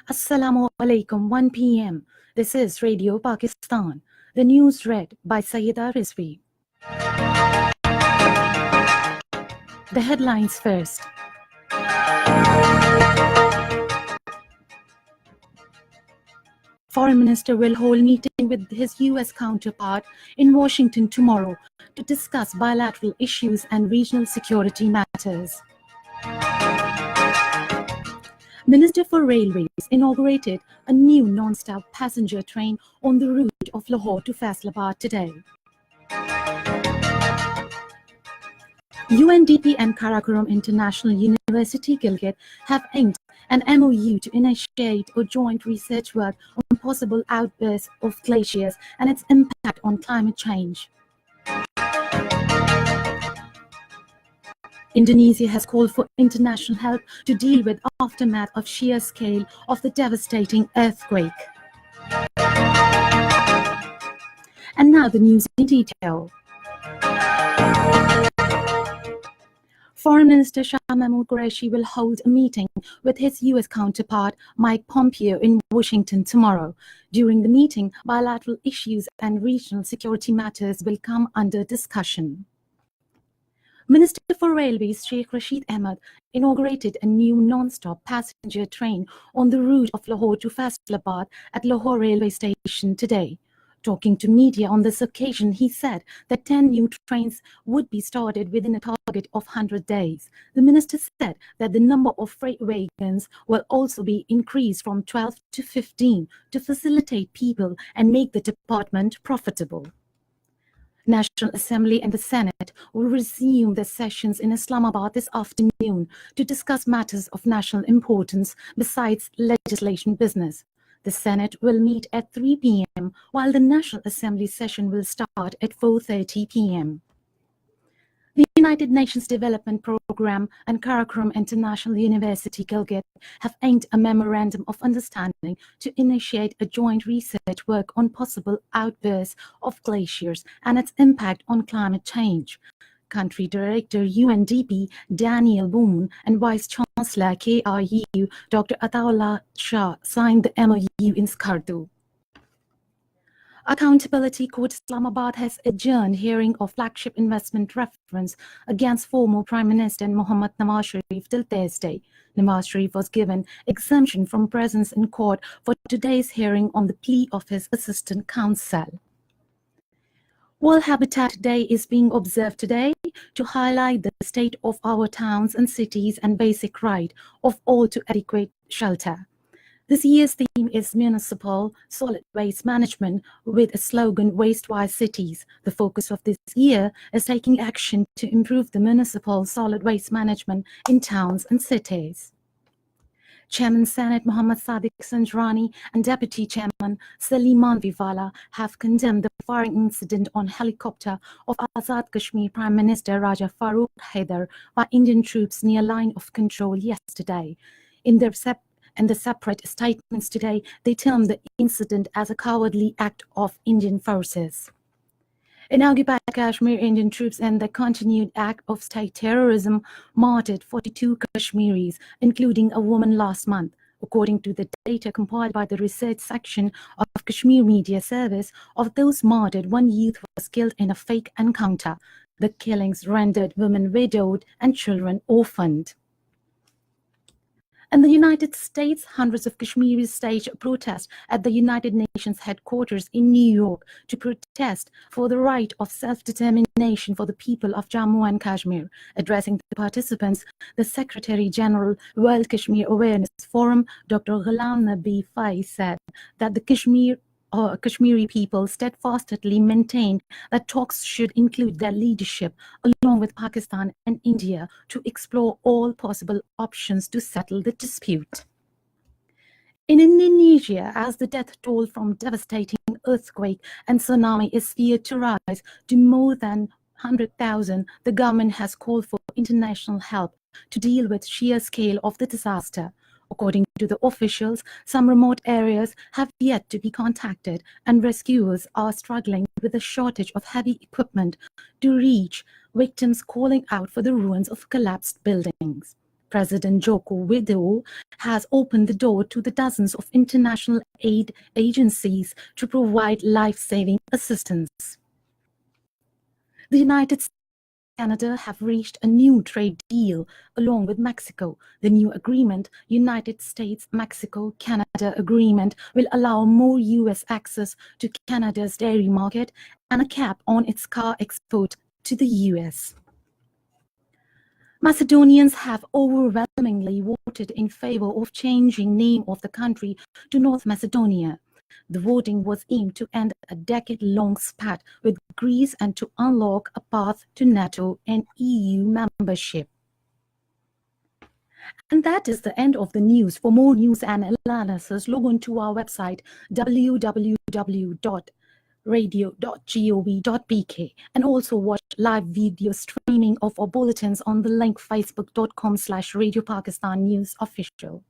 Assalamu alaikum, 1 p.m. This is Radio Pakistan. The news read by Sayyida Rizvi. The headlines first. Foreign Minister will hold meeting with his U.S. counterpart in Washington tomorrow to discuss bilateral issues and regional security matters. Minister for Railways inaugurated a new non-stop passenger train on the route of Lahore to Faisalabad today. UNDP and Karakoram International University, Gilgit, have inked an MOU to initiate a joint research work on possible outbursts of glaciers and its impact on climate change. Indonesia has called for international help to deal with aftermath of sheer scale of the devastating earthquake. And now the news in detail. Foreign Minister Shah Mahmood Qureshi will hold a meeting with his U.S. counterpart Mike Pompeo in Washington tomorrow. During the meeting, bilateral issues and regional security matters will come under discussion. Minister for Railways Sheikh Rashid Ahmed inaugurated a new non-stop passenger train on the route of Lahore to Faisalabad at Lahore railway station today. Talking to media on this occasion, he said that 10 new trains would be started within a target of 100 days. The minister said that the number of freight wagons will also be increased from 12 to 15 to facilitate people and make the department profitable. National Assembly and the Senate will resume their sessions in Islamabad this afternoon to discuss matters of national importance besides legislation business. The Senate will meet at 3 p.m. while the National Assembly session will start at 4:30 p.m. The United Nations Development Programme and Karakoram International University, Gilgit, have inked a memorandum of understanding to initiate a joint research work on possible outbursts of glaciers and its impact on climate change. Country Director UNDP Daniel Boone and Vice Chancellor KRU Dr. Ataullah Shah signed the MOU in Skardu. Accountability Court Islamabad has adjourned hearing of flagship investment reference against former Prime Minister Mohammad Nawaz Sharif till Thursday. Nawaz Sharif was given exemption from presence in court for today's hearing on the plea of his assistant counsel. World Habitat Day is being observed today to highlight the state of our towns and cities and basic right of all to adequate shelter. This year's theme is Municipal Solid Waste Management with a slogan Waste-Wise Cities. The focus of this year is taking action to improve the municipal solid waste management in towns and cities. Chairman Senate Mohammad Sadiq Sanjrani and Deputy Chairman Salim Manviwala have condemned the firing incident on helicopter of Azad Kashmir Prime Minister Raja Farooq Haider by Indian troops near line of control yesterday. In the separate statements today, they termed the incident as a cowardly act of Indian forces. In occupied Kashmir, Indian troops and the continued act of state terrorism martyred 42 Kashmiris, including a woman last month. According to the data compiled by the research section of Kashmir Media Service, of those martyred, one youth was killed in a fake encounter. The killings rendered women widowed and children orphaned. In the United States, hundreds of Kashmiris staged a protest at the United Nations headquarters in New York to protest for the right of self-determination for the people of Jammu and Kashmir. Addressing the participants, the Secretary General World Kashmir Awareness Forum, Dr. Ghulam Nabi Faiz, said that the Kashmiri people steadfastly maintained that talks should include their leadership, along with Pakistan and India, to explore all possible options to settle the dispute. In Indonesia, as the death toll from devastating earthquake and tsunami is feared to rise to more than 100,000, the government has called for international help to deal with sheer scale of the disaster. According to the officials, some remote areas have yet to be contacted, and rescuers are struggling with a shortage of heavy equipment to reach victims, calling out for the ruins of collapsed buildings. President Joko Widodo has opened the door to the dozens of international aid agencies to provide life-saving assistance. The United States and Canada have reached a new trade deal along with Mexico. The new agreement, United States-Mexico-Canada Agreement, will allow more U.S. access to Canada's dairy market and a cap on its car export to the U.S. Macedonians have overwhelmingly voted in favor of changing name of the country to North Macedonia. The voting was aimed to end a decade-long spat with Greece and to unlock a path to NATO and EU membership. And that is the end of the news. For more news and analysis, log on to our website www.radio.gov.pk and also watch live video streaming of our bulletins on the link facebook.com/Radio Pakistan News Official.